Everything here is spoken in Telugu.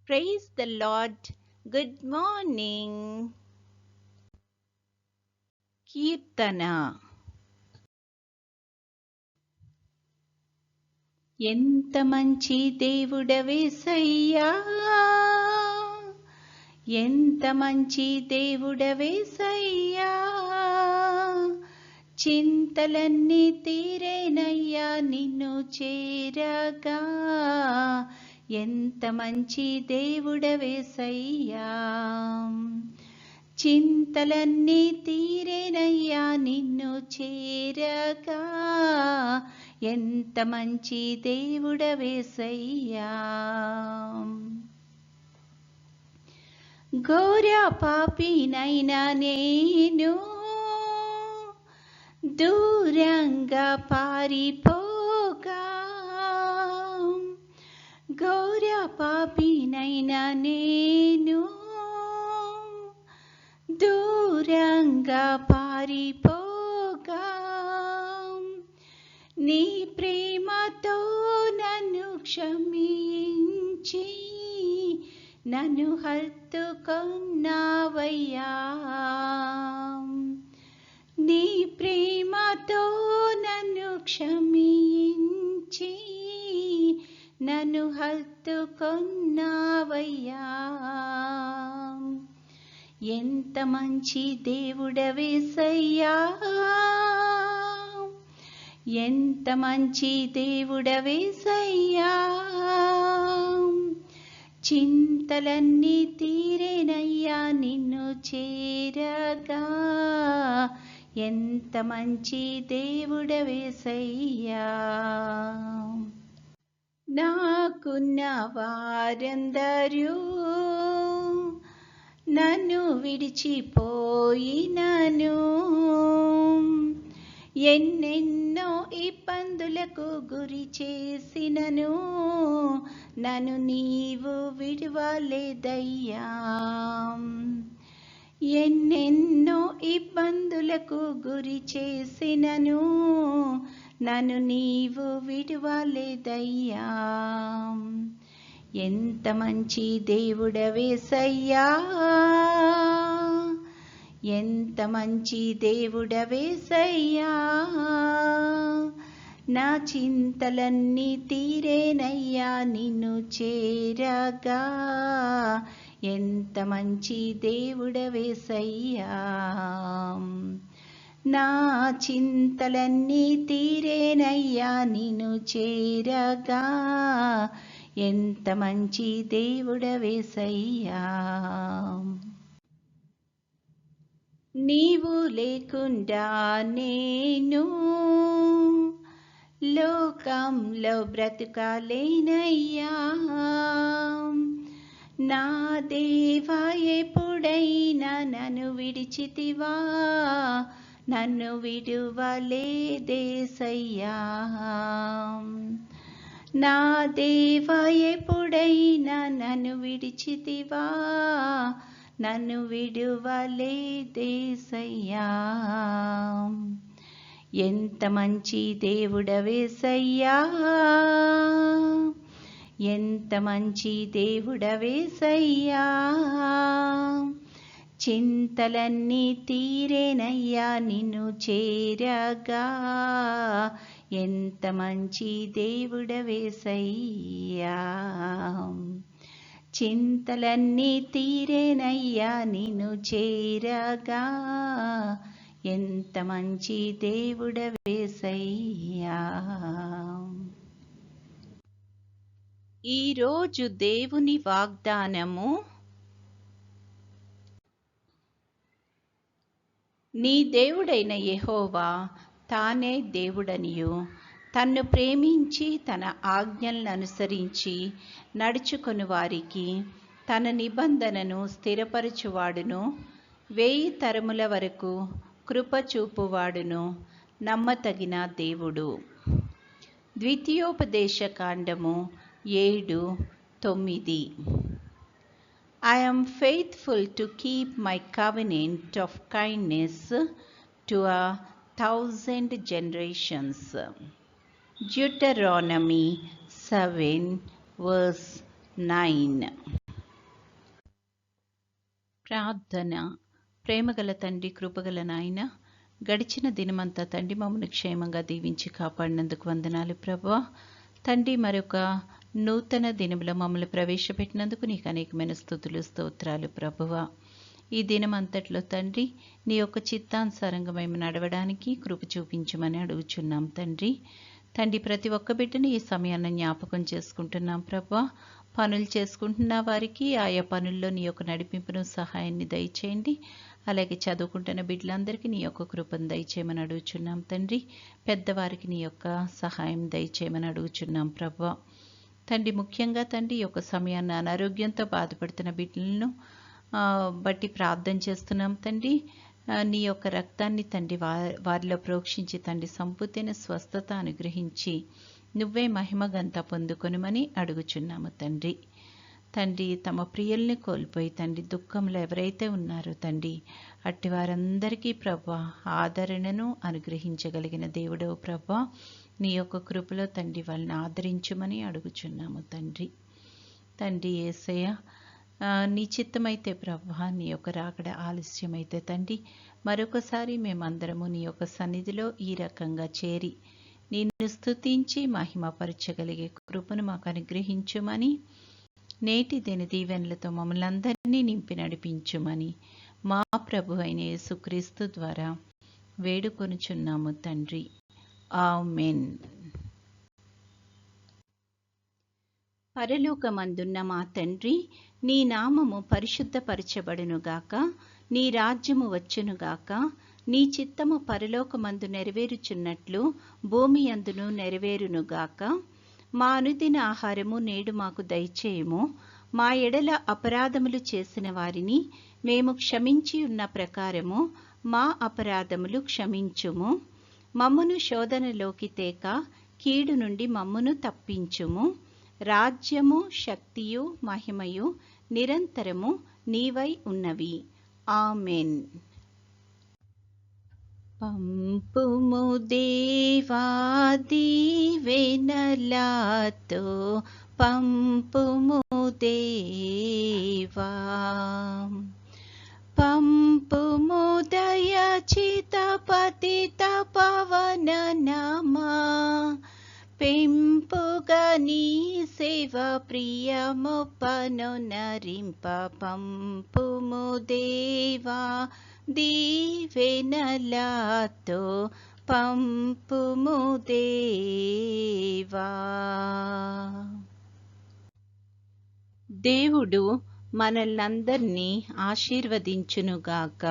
Praise the Lord. Good morning. కీర్తన. ఎంత మంచి దేవుడవేసయ్యా, ఎంత మంచి దేవుడవేసయ్యా, చింతలన్నీ తీరేనయ్యా నిన్ను చేరగా. ఎంత మంచి దేవుడవేసయ్యా, చింతలన్నీ తీరేనయ్యా నిన్ను చేరగా. ఎంత మంచి దేవుడవేసయ్యా, ఘోర పాపినైనా నేను దూరంగా పారిపోగా, ఘోర పాపినైనా నేను దూరంగా పారిపోగా, నీ ప్రేమతో నన్ను క్షమించి నన్ను హత్తుకొన్నావయ్యా. నీ ప్రేమతో నన్ను క్షమించి నన్ను హత్తుకొన్నావయ్యా. ఎంత మంచి దేవుడవేసయ్యా, ఎంత మంచి దేవుడవేసయ్యా, చింతలన్నీ తీరేనయ్యా నిన్ను చేరగా. ఎంత మంచి దేవుడవేసయ్యా, నాకున్న వారందరూ నన్ను విడిచిపోయినను, ఎన్నెన్నో ఇబ్బందులకు గురి చేసినను నన్ను నీవు విడువలేదయ్యా. ఎన్నెన్నో ఇబ్బందులకు గురి చేసినను నన్ను నీవు విడువలేదయ్యా. ఎంత మంచి దేవుడవేసయ్యా, ఎంత మంచి దేవుడవేసయ్యా, నా చింతలన్నీ తీరేనయ్యా నిన్ను చేరగా. ఎంత మంచి దేవుడవేసయ్యా, నా చింతలన్నీ తీరేనయ్యా నిన్ను చేరగా. ఎంత మంచి దేవుడవేసయ్యా, నీవు లేకుండా నేను లోకంలో బ్రతుకాలేనయ్యా. నా దేవా ఎప్పుడైనా నన్ను విడిచితివా, నన్ను విడువలేదేసయ్యా. నా దేవా ఎప్పుడైనా నన్ను విడిచితివా, నన్ను విడువలేదేసయ్యా. ఎంత మంచి దేవుడవేసయ్యా, ఎంత మంచి దేవుడవేసయ్యా, చింతలన్నీ తీరేనయ్యా నిన్ను చేరగా. ఎంత మంచి దేవుడవేసయ్యా, చింతలన్నీ తీరేనయ్యా నిన్ను చేరగా. ఎంత మంచి దేవుడవేసయ్యా. ఈరోజు దేవుని వాగ్దానము, నీ దేవుడైన యెహోవా తానే దేవుడనియు, తన్ను ప్రేమించి తన ఆజ్ఞలను అనుసరించి నడుచుకొని వారికి తన నిబంధనను స్థిరపరచువాడును, 1000 తరముల వరకు కృప చూపువాడును, నమ్మతగిన దేవుడు. ద్వితీయోపదేశకాండము 7:9. I am faithful to keep my covenant of kindness to 1,000 generations. Deuteronomy 7:9. ప్రార్థన. ప్రేమగల తండ్రి, కృపగల నాయన, గడిచిన దినమంతా తండ్రి మమ్మల్ని క్షేమంగా దీవించి కాపాడినందుకు వందనాలు ప్రభువా. తండ్రి, మరొక నూతన దినములో మమ్మల్ని ప్రవేశపెట్టినందుకు నీకు అనేకమైన స్తుతులు, స్తోత్రాలు ప్రభువా. ఈ దినమంతట్లో తండ్రి నీ యొక్క చిత్తానుసారంగా మేము నడవడానికి కృప చూపించమని అడుగుచున్నాం తండ్రి. ప్రతి ఒక్క బిడ్డని ఈ సమయాన్ని జ్ఞాపకం చేసుకుంటున్నాం ప్రభువా. పనులు చేసుకుంటున్న వారికి ఆయా పనుల్లో నీ యొక్క నడిపింపును, సహాయాన్ని దయచేయండి. అలాగే చదువుకుంటున్న బిడ్డలందరికీ నీ యొక్క కృపను దయచేయమని అడుగుచున్నాం తండ్రి. పెద్దవారికి నీ యొక్క సహాయం దయచేయమని అడుగుచున్నాం ప్రభువా. ముఖ్యంగా తండ్రి ఈ యొక్క సమయాన్ని అనారోగ్యంతో బాధపడుతున్న బిడ్డలను బట్టి ప్రార్థన చేస్తున్నాం తండ్రి. నీ యొక్క రక్తాన్ని తండ్రి వారిలో ప్రోక్షించి తండ్రి సంపూర్తైన స్వస్థత అనుగ్రహించి నువ్వే మహిమగంతా పొందుకొనుమని అడుగుచున్నాము తండ్రి. తమ ప్రియుల్ని కోల్పోయి తండ్రి దుఃఖంలో ఎవరైతే ఉన్నారో తండ్రి అట్టి వారందరికీ ప్రభువా ఆదరణను అనుగ్రహించగలిగిన దేవుడవు ప్రభువా, నీ యొక్క కృపలో తండ్రి వాళ్ళని ఆదరించుమని అడుగుచున్నాము తండ్రి యేసయ్య, నీ చిత్తమైతే ప్రభువా నీ యొక్క రాకడ ఆలస్యమైతే తండ్రి మరొకసారి మేమందరము నీ యొక్క సన్నిధిలో ఈ రకంగా చేరి నిన్ను స్తుతించి మహిమపరచగలిగే కృపను మాకు అనుగ్రహించుమని, నేటి దిన దీవెనలతో మమ్మల్ని అందరినీ నింపి నడిపించుమని మా ప్రభు అయిన యేసుక్రీస్తు ద్వారా వేడుకొనుచున్నాము తండ్రి. ఆమేన్. పరలోకమందున్న మా తండ్రి, నీ నామము పరిశుద్ధపరచబడునుగాక, నీ రాజ్యము వచ్చునుగాక, నీ చిత్తము పరలోకమందు నెరవేరుచున్నట్లు భూమి అందును నెరవేరునుగాక. మా అనుదిన ఆహారము నేడు మాకు దయచేయము. మా ఎడల అపరాధములు చేసిన వారిని మేము క్షమించి ఉన్న ప్రకారము మా అపరాధములు క్షమించుము. మమ్మును శోధనలోకి తేక కీడు నుండి మమ్మును తప్పించుము. రాజ్యము, శక్తియు, మహిమయు నిరంతరము నీవై ఉన్నవి. ఆమెన్. పంపుము దేవా దీవెనలతో, పంపుము దేవా, పంపుము దయచిత పతిత పవన నామా, పెంపుగా నీ సేవ ప్రియమొప్పను నరింప. పంపుము దేవా దీవెనలతో, పంపుము దేవా. దేవుడు మనల్నందరినీ ఆశీర్వదించునుగాక.